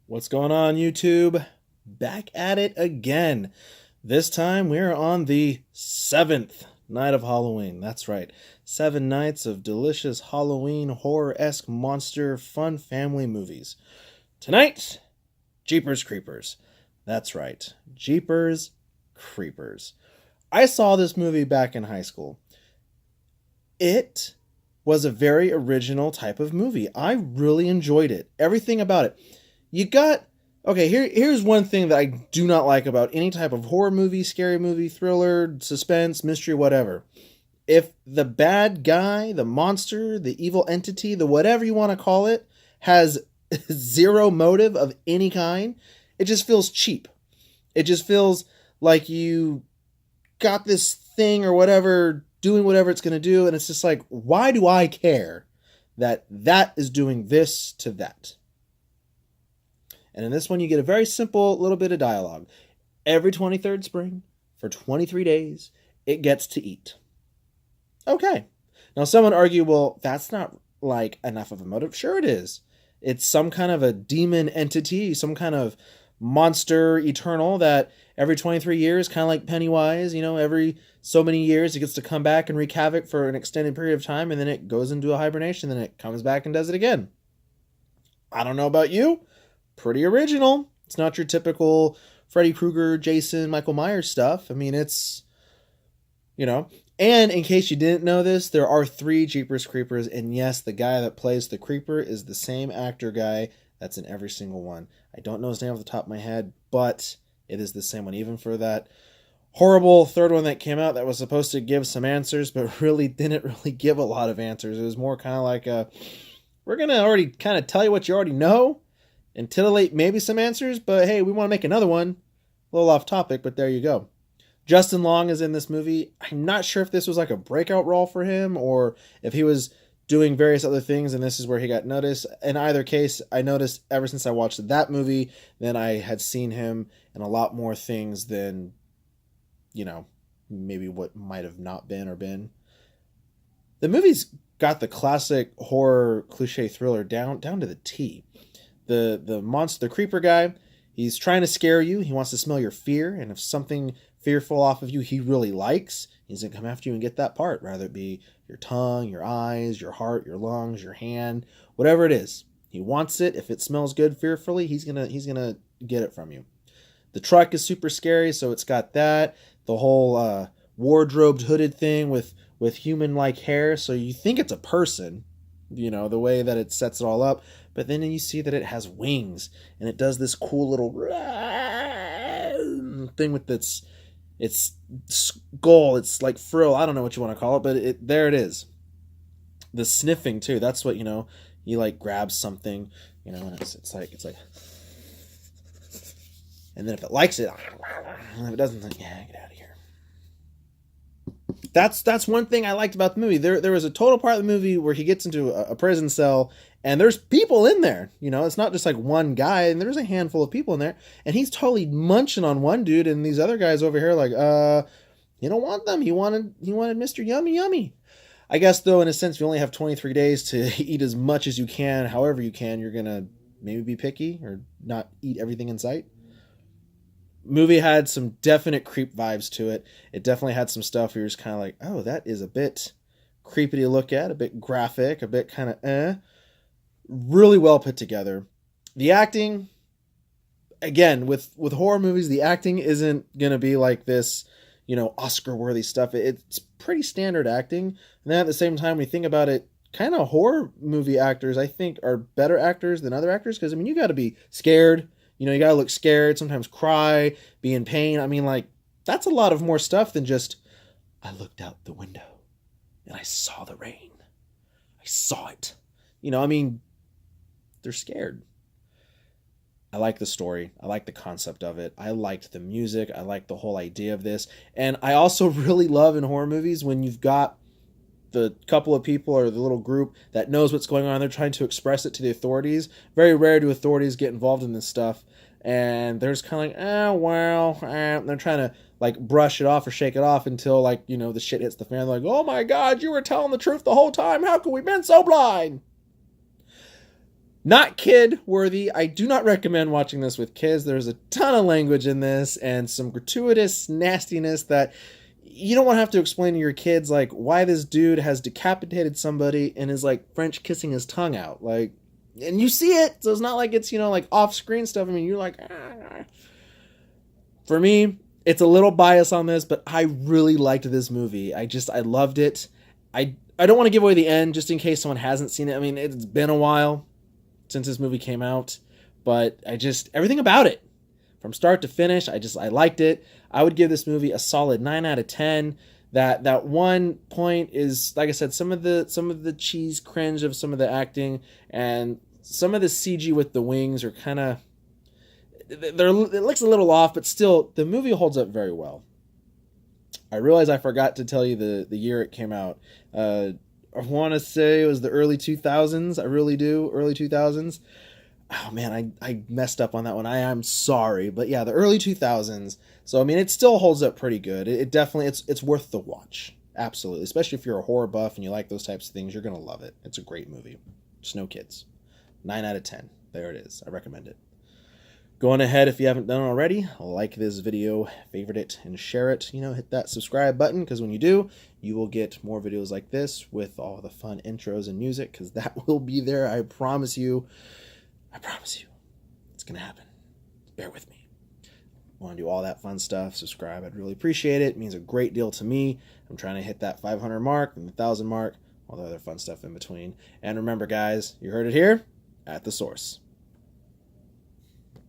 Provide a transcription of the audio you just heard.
What's going on, YouTube? Back at it again. This time we're on the seventh night of Halloween. That's right. 7 nights of delicious Halloween horror-esque monster fun family movies. Tonight, Jeepers Creepers. That's right. Jeepers Creepers. I saw this movie back in high school. It was a very original type of movie. I really enjoyed it. Everything about it. You got okay, here's one thing that I do not like about any type of horror movie, scary movie, thriller, suspense, mystery, whatever. If the bad guy, the monster, the evil entity, the whatever you want to call it, has zero motive of any kind, it just feels cheap. It just feels like you got this thing or whatever doing whatever it's going to do, and it's just like, why do I care that that is doing this to that? And in this one, you get a very simple little bit of dialogue. Every 23rd spring, for 23 days, it gets to eat. Okay. Now, some would argue, well, that's not like enough of a motive. Sure it is. It's some kind of a demon entity, some kind of monster eternal that every 23 years, kind of like Pennywise, every so many years, it gets to come back and wreak havoc for an extended period of time, and then it goes into a hibernation, then it comes back and does it again. I don't know about you. Pretty original. It's not your typical Freddy Krueger, Jason, Michael Myers stuff. I mean, it's, And in case you didn't know this, there are 3 Jeepers Creepers, and yes, the guy that plays the Creeper is the same actor guy that's in every single one. I don't know his name off the top of my head, but it is the same one. Even for that horrible third one that came out that was supposed to give some answers, but really didn't really give a lot of answers. It was more kind of like we're going to already kind of tell you what you already know, and titillate maybe some answers, but hey, we want to make another one. A little off topic, but there you go. Justin Long is in this movie. I'm not sure if this was like a breakout role for him or if he was doing various other things and this is where he got noticed. In either case, I noticed ever since I watched that movie, then I had seen him in a lot more things than, maybe what might have not been or been. The movie's got the classic horror cliche thriller down to the T. The monster, the creeper guy, he's trying to scare you. He wants to smell your fear, and if something fearful off of you he really likes, he's going to come after you and get that part, rather it be your tongue, your eyes, your heart, your lungs, your hand, whatever it is. He wants it. If it smells good fearfully, he's going to get it from you. The truck is super scary, so it's got that. The whole wardrobed hooded thing with human-like hair, so you think it's a person, the way that it sets it all up. But then you see that it has wings, and it does this cool little thing with its skull. It's like frill. I don't know what you want to call it, but there it is. The sniffing too. That's what he like grabs something, and it's like, and then if it likes it, if it doesn't, yeah, get out of here. That's one thing I liked about the movie. There was a total part of the movie where he gets into a prison cell and there's people in there. It's not just like one guy, and there's a handful of people in there, and he's totally munching on one dude, and these other guys over here like, you don't want them. He wanted Mr. Yummy Yummy. I guess though, in a sense, you only have 23 days to eat as much as you can, however you can. You're gonna maybe be picky or not eat everything in sight. Movie had some definite creep vibes to it. It definitely had some stuff where you're just kind of like, oh, that is a bit creepy to look at, a bit graphic, a bit kind of really well put together. The acting, again, with horror movies, the acting isn't gonna be like this, Oscar worthy stuff. It's pretty standard acting, and then at the same time, when you think about it, kind of horror movie actors, I think, are better actors than other actors, because you got to be scared. You got to look scared, sometimes cry, be in pain. I mean, like, that's a lot of more stuff than just, I looked out the window and I saw the rain. I saw it. They're scared. I like the story. I like the concept of it. I liked the music. I like the whole idea of this. And I also really love in horror movies when you've got the couple of people or the little group that knows what's going on. They're trying to express it to the authorities. Very rare do authorities get involved in this stuff. And they're just kind of like, they're trying to like brush it off or shake it off until the shit hits the fan. They're like, oh my God, you were telling the truth the whole time. How could we been so blind? Not kid worthy. I do not recommend watching this with kids. There's a ton of language in this and some gratuitous nastiness that you don't want to have to explain to your kids, like, why this dude has decapitated somebody and is like French kissing his tongue out. Like, and you see it, so it's not like it's, like off screen stuff. I mean, you're like, ah. For me, it's a little bias on this, but I really liked this movie. I loved it. I don't want to give away the end just in case someone hasn't seen it. I mean, it's been a while since this movie came out, but everything about it from start to finish, I liked it. I would give this movie a solid 9 out of 10. That one point is, like I said, some of the cheese cringe of some of the acting and some of the CG with the wings are kind of, it looks a little off, but still the movie holds up very well. I realize I forgot to tell you the year it came out. I want to say it was the early 2000s. I really do. Early 2000s. Oh man, I messed up on that one. I am sorry. But yeah, the early 2000s. So I mean, it still holds up pretty good. It definitely, it's worth the watch. Absolutely. Especially if you're a horror buff and you like those types of things, you're going to love it. It's a great movie. Just no kids. 9 out of 10. There it is. I recommend it. Going ahead, if you haven't done already, like this video, favorite it, and share it. Hit that subscribe button, because when you do, you will get more videos like this with all the fun intros and music, because that will be there. I promise you. I promise you. It's going to happen. Bear with me. Want to do all that fun stuff, subscribe. I'd really appreciate it. It means a great deal to me. I'm trying to hit that 500 mark and the 1,000 mark, all the other fun stuff in between. And remember, guys, you heard it here at The Source.